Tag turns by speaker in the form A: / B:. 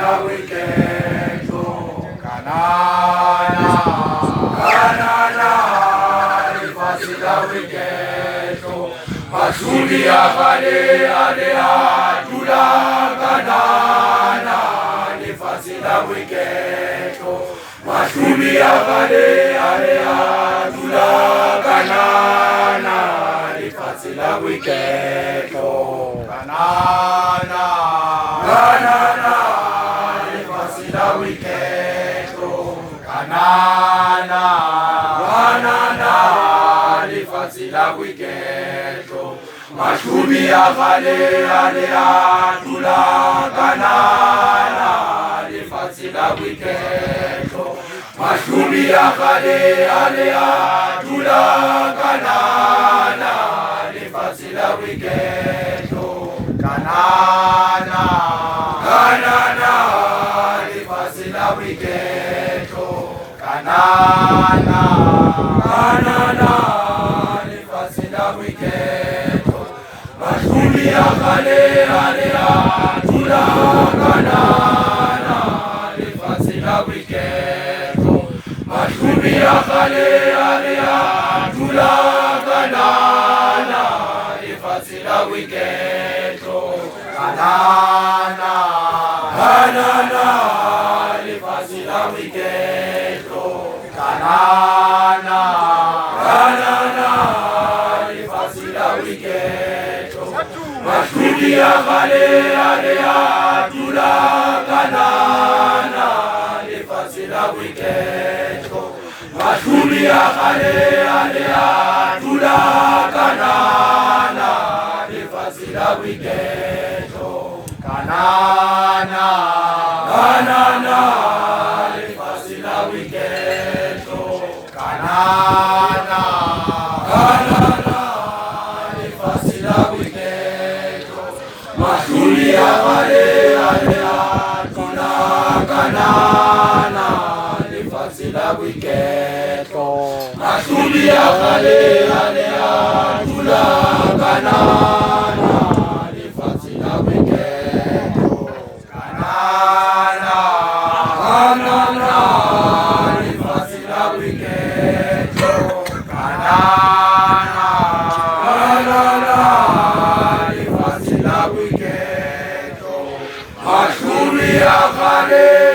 A: la wiketo kanana lifasi la wiketo masuli ya kale atula kanana lifasi la wiketo masuli ya kale atula kanana lifasi la wiketo kanana lifasi la wiketo kanana lifasi la wiketo mashubi ya kale atula kanana lifasi la wiketo mashubi ya kale atula kanana lifasi la wiketo kanana lifasi la wiketo kanana lifasi la wiketo mashubi ya kale atula kanana lifasi la wiketo mashubi ya kale atula kanana lifasi la wiketo kanana lifasi la wiketo kanana lifasi la wiketo mashubi ya kale atula kanana lifasi la wiketo mashubi ya kale atula kanana lifasi la wiketo kanana lifasi la wiketo kanana lifasi la wiketo mashubi ya kale atula kanana lifasi la wiketo mashubi ya kale atula kanana lifasi la wiketo kanana lifasi la wiketo kanana lifasi la wiketo mashubi ya kale